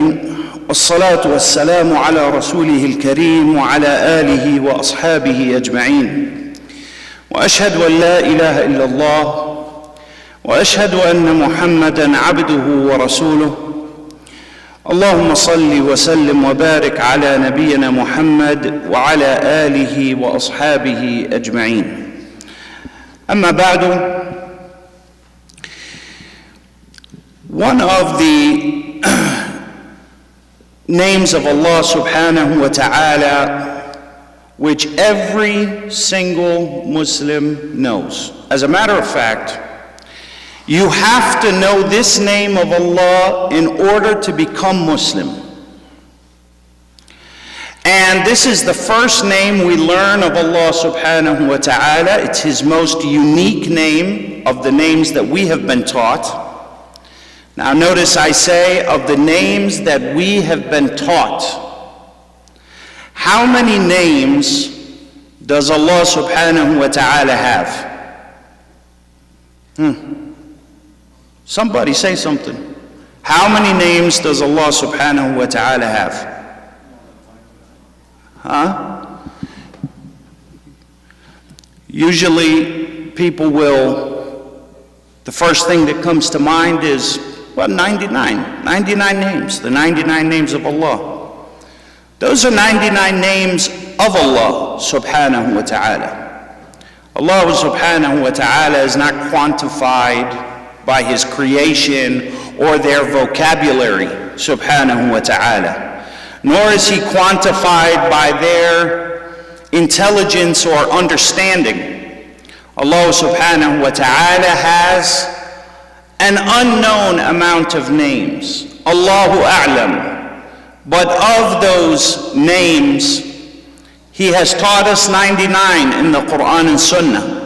والصلاة والسلام على رسوله الكريم وعلى آله وأصحابه أجمعين وأشهد أن لا إله إلا الله وأشهد أن محمدًا عبده ورسوله اللهم صل وسلم وبارك على نبينا محمد وعلى آله وأصحابه أجمعين. أما بعد, one of the names of Allah subhanahu wa ta'ala which every single Muslim knows. As a matter of fact, you have to know this name of Allah in order to become Muslim. And this is the first name we learn of Allah subhanahu wa ta'ala. It's His most unique name of the names that we have been taught. Now notice I say of the names that we have been taught. How many names does Allah subhanahu wa ta'ala have? Somebody say something. How many names does Allah subhanahu wa ta'ala have? Usually people will, the first thing that comes to mind is, 99 names, the 99 names of Allah. Those are 99 names of Allah subhanahu wa ta'ala. Allah subhanahu wa ta'ala is not quantified by His creation or their vocabulary subhanahu wa ta'ala, nor is He quantified by their intelligence or understanding. Allah subhanahu wa ta'ala has an unknown amount of names, Allahu A'lam. But of those names, He has taught us 99 in the Quran and Sunnah.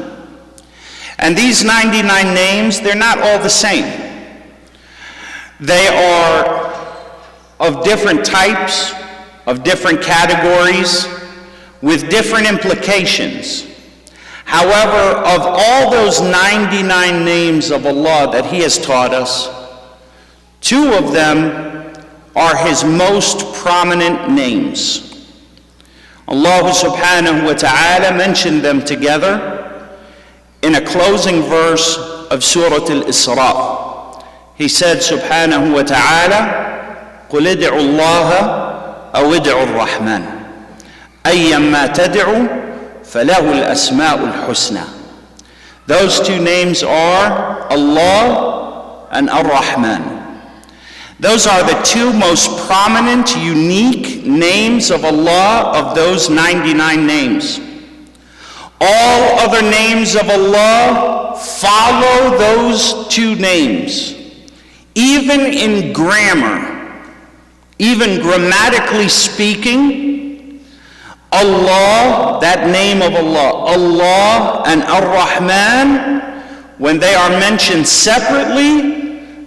And these 99 names, they're not all the same. They are of different types, of different categories, with different implications. However, of all those 99 names of Allah that He has taught us, 2 of them are His most prominent names. Allah subhanahu wa ta'ala mentioned them together in a closing verse of Surah Al-Isra. He said subhanahu wa ta'ala, قُلِ ادْعُوا اللَّهَ أَوْ ادْعُوا الرَّحْمَنَ أَيًّمَّا تَدْعُوا فَلَهُ الْأَسْمَاءُ الْحُسْنَى. Those 2 names are Allah and Ar-Rahman. Those are the 2 most prominent, unique names of Allah of those 99 names. All other names of Allah follow those 2 names. Even in grammar, even grammatically speaking, Allah, that name of Allah, Allah and Ar-Rahman, when they are mentioned separately,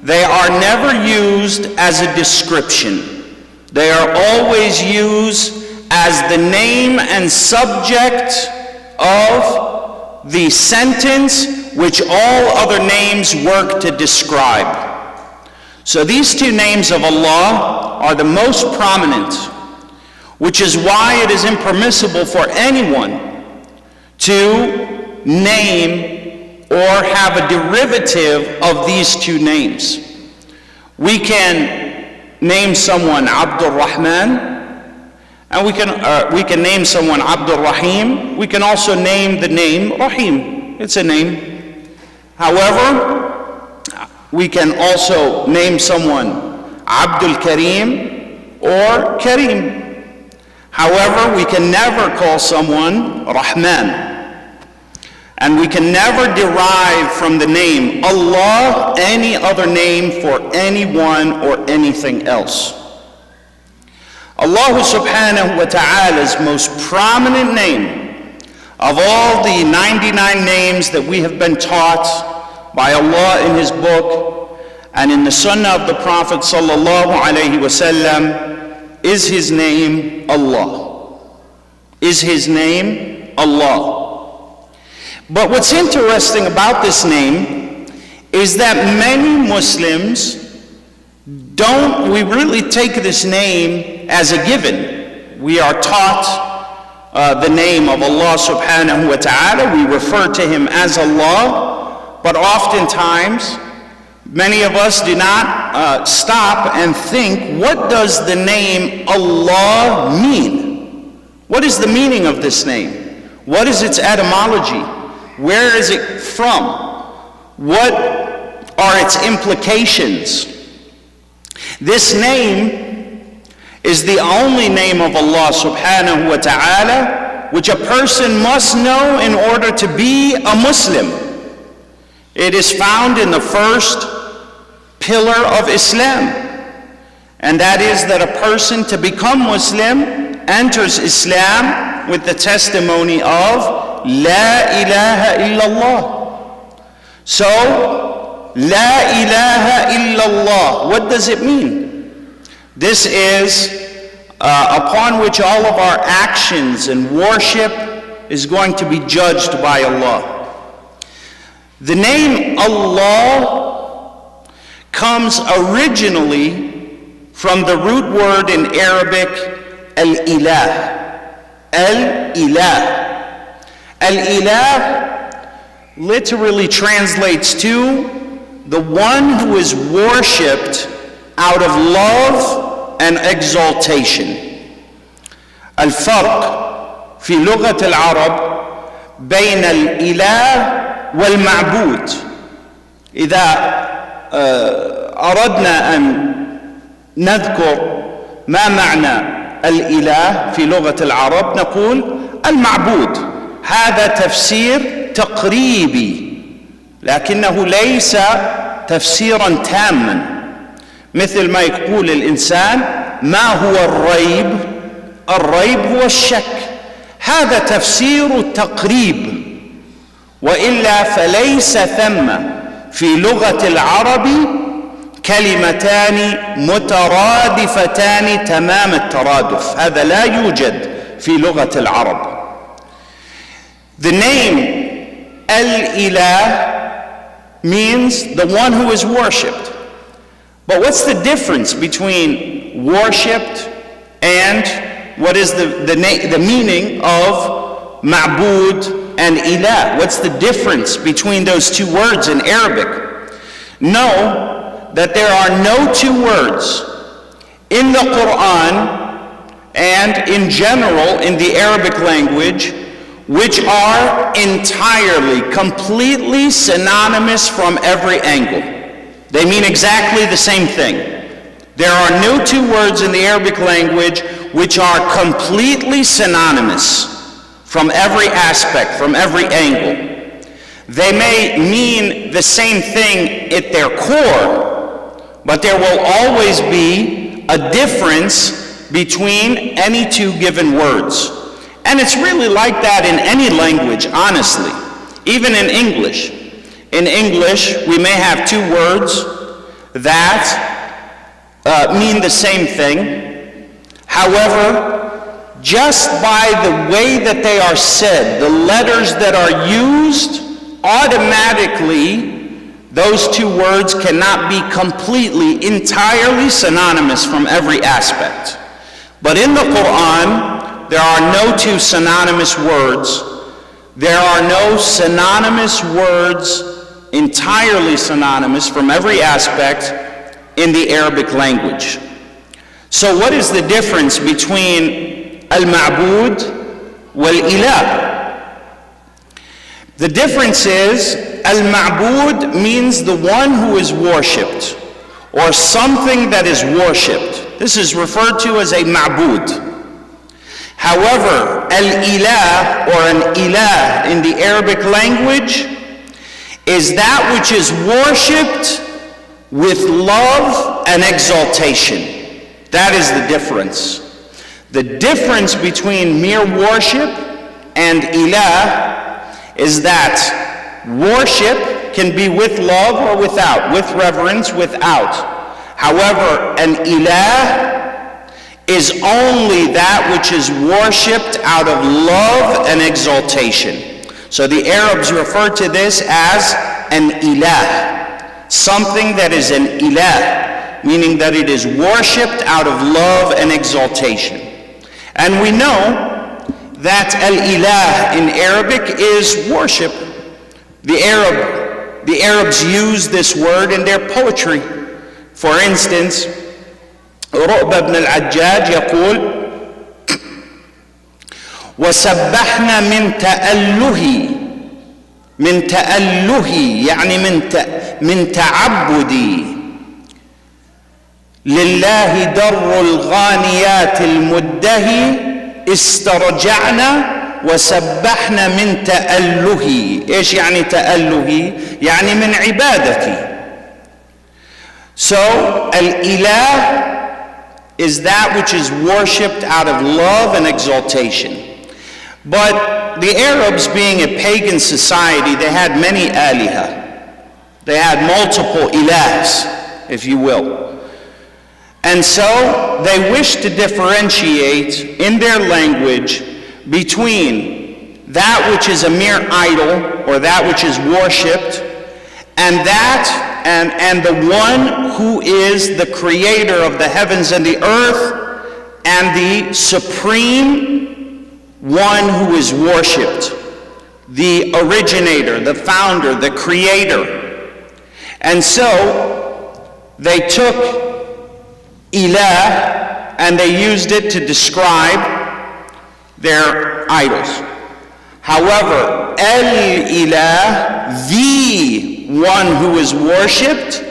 they are never used as a description. They are always used as the name and subject of the sentence which all other names work to describe. So these 2 names of Allah are the most prominent, which is why it is impermissible for anyone to name or have a derivative of these 2 names. We can name someone Abdul Rahman, and we can name someone Abdul Rahim. We can also name the name Rahim. It's a name. However, we can also name someone Abdul Karim or Karim. However, we can never call someone Rahman. And we can never derive from the name Allah any other name for anyone or anything else. Allah subhanahu wa ta'ala's most prominent name of all the 99 names that we have been taught by Allah in His book and in the Sunnah of the Prophet sallallahu alaihi wasallam is His name Allah. Is His name Allah. But what's interesting about this name is that many Muslims don't we really take this name as a given. We are taught the name of Allah subhanahu wa ta'ala. We refer to him as Allah, but oftentimes many of us do not stop and think, what does the name Allah mean? What is the meaning of this name? What is its etymology? Where is it from? What are its implications? This name is the only name of Allah subhanahu wa ta'ala which a person must know in order to be a Muslim. It is found in the first pillar of Islam, and that is that a person to become Muslim enters Islam with the testimony of La ilaha illallah. So, La ilaha illallah, what does it mean? This is upon which all of our actions and worship is going to be judged by Allah. The name Allah comes originally from the root word in Arabic, al-ilah. Al-ilah. Al-ilah literally translates to the one who is worshipped out of love and exaltation. الفرق في لغة العرب بين الإله والمعبود. إذا أردنا أن نذكر ما معنى الإله في لغة العرب نقول المعبود. هذا تفسير تقريبي لكنه ليس تفسيرا تاما، مثل ما يقول الإنسان ما هو الريب؟ الريب هو الشك. هذا تفسير تقريب، وإلا فليس ثم في لغة العرب كلمتان مترادفتان تمام الترادف. هذا لا يوجد في لغة العرب. The name Al-Ilah means the one who is worshipped. But what's the difference between worshipped and what is the meaning of ma'bud and ilah? What's the difference between those two words in Arabic? Know that there are no two words in the Quran and in general in the Arabic language which are entirely, completely synonymous from every angle. They mean exactly the same thing. There are no two words in the Arabic language which are completely synonymous from every aspect, from every angle. They may mean the same thing at their core, but there will always be a difference between any two given words. And it's really like that in any language, honestly, even in English. In English, we may have two words that mean the same thing. However, just by the way that they are said, the letters that are used, automatically those two words cannot be completely, entirely synonymous from every aspect. But in the Quran, there are no two synonymous words. There are no synonymous words, entirely synonymous from every aspect in the Arabic language. So what is the difference between al-ma'bud wal-ilah? The difference is al-ma'bud means the one who is worshipped, or something that is worshipped. This is referred to as a ma'bud. However, al-ilah or an ilah in the Arabic language is that which is worshipped with love and exaltation. That is the difference. The difference between mere worship and ilah is that worship can be with love or without, with reverence, without. However, an ilah is only that which is worshipped out of love and exaltation. So the Arabs refer to this as an ilah, something that is an ilah, meaning that it is worshipped out of love and exaltation. And we know that al-ilah in Arabic is worship. The Arabs use this word in their poetry. For instance, رؤب بن العجاج يقول وسبحنا من تأله يعني من تعبدي لله در الغانيات المدهي استرجعنا وسبحنا من تأله. ايش يعني تأله؟ يعني من عبادتي. So al-ilah is that which is worshipped out of love and exaltation. But the Arabs, being a pagan society, they had many aliha. They had multiple ilahs, if you will. And so they wished to differentiate in their language between that which is a mere idol, or that which is worshipped, and the one who is the creator of the heavens and the earth, and the supreme one who is worshipped, the originator, the founder, the creator. And so they took ilah and they used it to describe their idols. However, al-ilah, the one who is worshipped,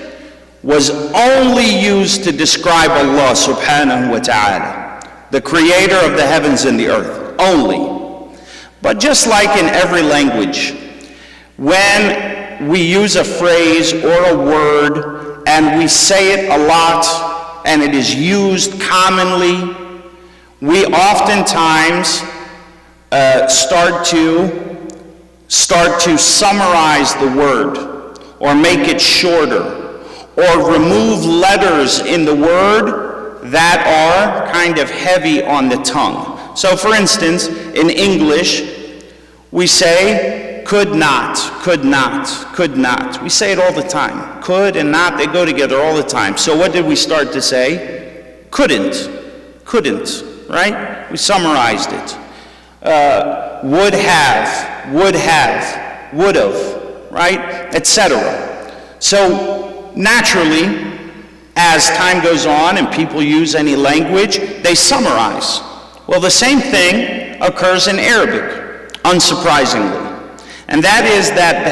was only used to describe Allah subhanahu wa ta'ala, the creator of the heavens and the earth, only. But just like in every language, when we use a phrase or a word and we say it a lot and it is used commonly, we oftentimes start to summarize the word, or make it shorter, or remove letters in the word that are kind of heavy on the tongue. So for instance, in English, we say could not, could not, could not. We say it all the time. Could and not, they go together all the time. So what did we start to say? Couldn't, couldn't, right? We summarized it. Would have, would have, right? Etc. So naturally, as time goes on and people use any language, they summarize. Well, the same thing occurs in Arabic, unsurprisingly. And that is that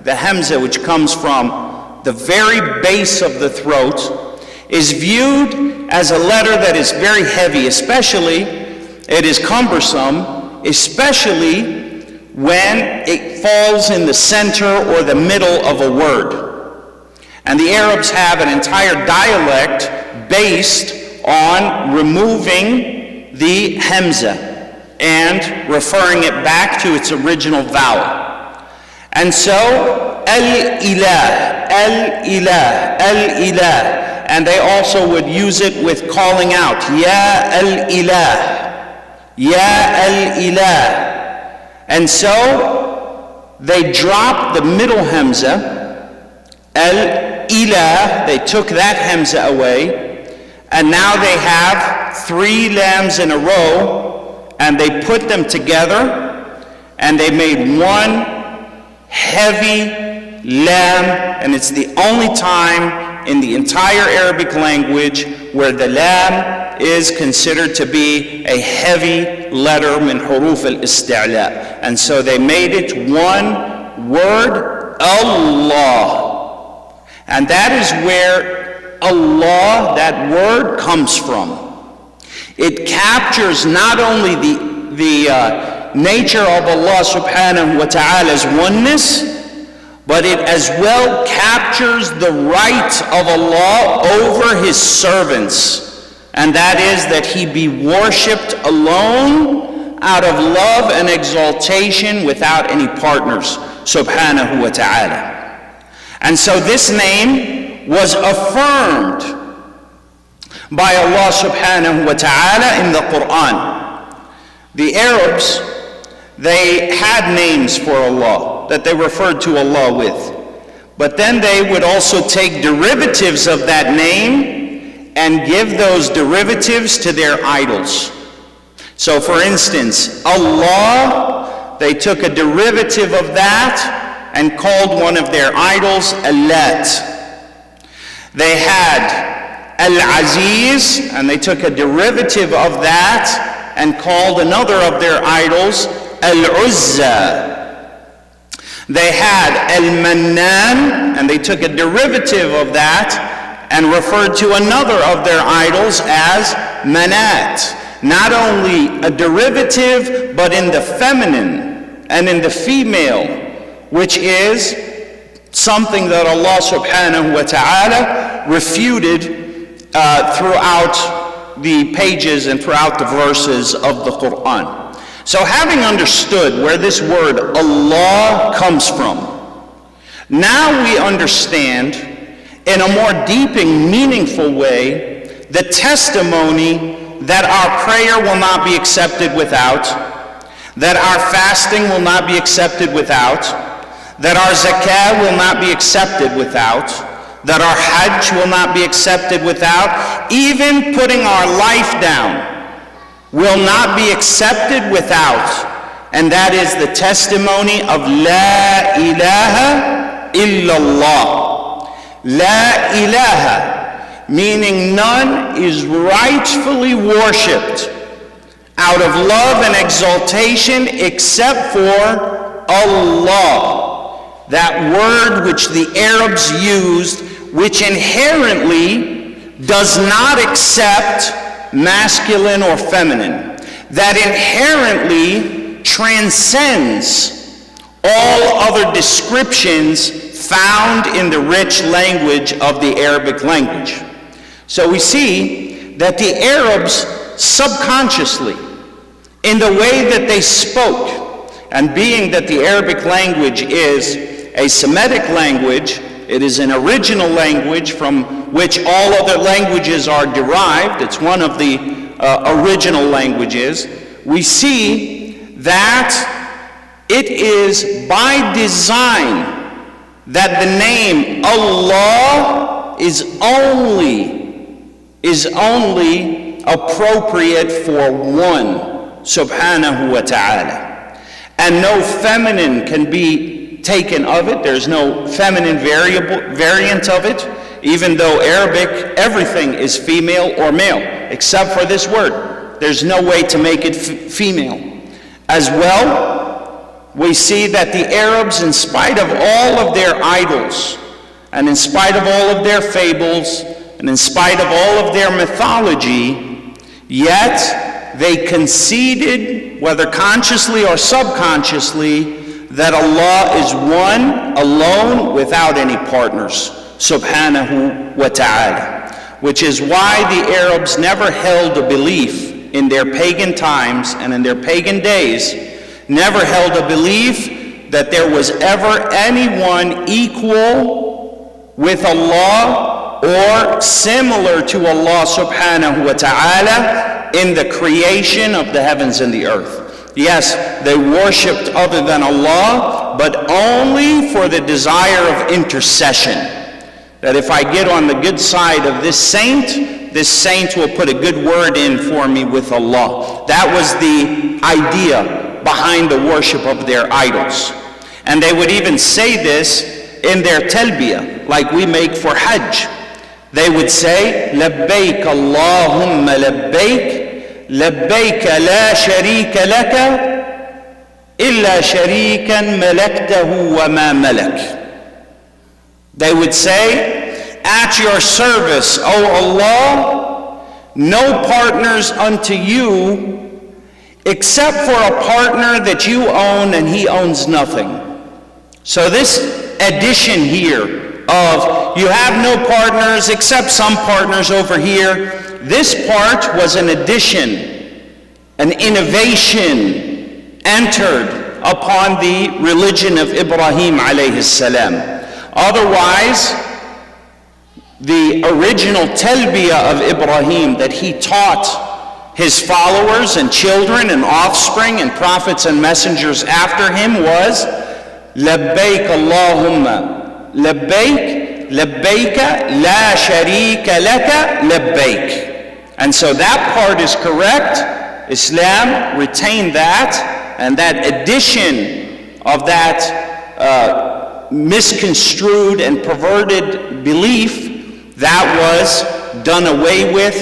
the hamza, which comes from the very base of the throat, is viewed as a letter that is very heavy, especially, it is cumbersome, especially when it falls in the center or the middle of a word. And the Arabs have an entire dialect based on removing the hamza and referring it back to its original vowel. And so, al-ilah, al-ilah, al-ilah. And they also would use it with calling out, ya al-ilah, ya al-ilah. And so, they dropped the middle hamza, al-ilah, they took that hamza away, and now they have 3 lams in a row, and they put them together, and they made one heavy lam, and it's the only time in the entire Arabic language where the lam is considered to be a heavy letter min huruf al-isti'la. And so they made it one word, Allah. And that is where Allah, that word, comes from. It captures not only the nature of Allah subhanahu wa ta'ala's oneness, but it as well captures the right of Allah over His servants. And that is that He be worshipped alone out of love and exaltation without any partners, subhanahu wa ta'ala. And so this name was affirmed by Allah subhanahu wa ta'ala in the Quran. The Arabs, they had names for Allah that they referred to Allah with. But then they would also take derivatives of that name and give those derivatives to their idols. So for instance, Allah, they took a derivative of that and called one of their idols Allat. They had Al-Aziz, and they took a derivative of that and called another of their idols Al-Uzza. They had Al-Mannan, and they took a derivative of that and referred to another of their idols as Manat. Not only a derivative, but in the feminine and in the female, which is something that Allah subhanahu wa ta'ala refuted throughout the pages and throughout the verses of the Quran. So having understood where this word Allah comes from, now we understand in a more deeping, meaningful way the testimony that our prayer will not be accepted without, that our fasting will not be accepted without, that our zakah will not be accepted without, that our hajj will not be accepted without, even putting our life down will not be accepted without, and that is the testimony of La ilaha illallah. La ilaha, meaning none is rightfully worshipped out of love and exaltation except for Allah. That word which the Arabs used, which inherently does not accept masculine or feminine, that inherently transcends all other descriptions found in the rich language of the Arabic language. So we see that the Arabs subconsciously, in the way that they spoke, and being that the Arabic language is a Semitic language, it is an original language from which all other languages are derived. It's one of the original languages. We see that it is by design that the name Allah is only appropriate for one, subhanahu wa ta'ala. And no feminine can be taken of it. There's no feminine variant of it, even though Arabic, everything is female or male, except for this word. There's no way to make it female. As well, we see that the Arabs, in spite of all of their idols, and in spite of all of their fables, and in spite of all of their mythology, yet they conceded, whether consciously or subconsciously, that Allah is one, alone, without any partners, subhanahu wa ta'ala. Which is why the Arabs never held a belief in their pagan times and in their pagan days, never held a belief that there was ever anyone equal with Allah or similar to Allah subhanahu wa ta'ala in the creation of the heavens and the earth. Yes, they worshipped other than Allah, but only for the desire of intercession. That if I get on the good side of this saint will put a good word in for me with Allah. That was the idea behind the worship of their idols. And they would even say this in their talbiyah, like we make for Hajj. They would say, Labbaik Allahumma labbaik, لبيك لا شريك لك إلا شريكا ملكته وما ملك. They would say, at your service, O Allah, no partners unto you except for a partner that you own and he owns nothing. So this addition here of you have no partners except some partners over here, this part was an addition, an innovation entered upon the religion of Ibrahim alayhi salam. Otherwise, the original talbiyah of Ibrahim that he taught his followers and children and offspring and prophets and messengers after him was Labbaik Allahumma labbaik, labbaika, la sharika laka, labbaik. And so that part is correct. Islam retained that, and that addition of that misconstrued and perverted belief, that was done away with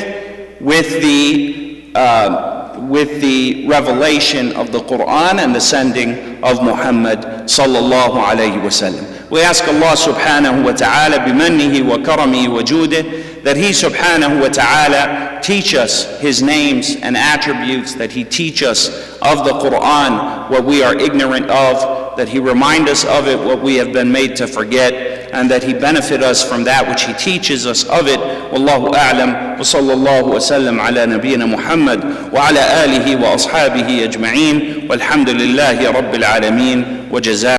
the revelation of the Quran and the sending of Muhammad sallallahu alayhi wa sallam. We ask Allah subhanahu wa ta'ala bimannihi wa karamihi wa judih that He subhanahu wa ta'ala teach us His names and attributes, that He teach us of the Quran what we are ignorant of, that He remind us of it what we have been made to forget, and that He benefit us from that which He teaches us of it. Wallahu a'lam, wa sallallahu wa sallam ala nabiyyina Muhammad wa ala alihi wa ashabihi ajma'in, walhamdulillahi rabbil alameen, wa jazakum.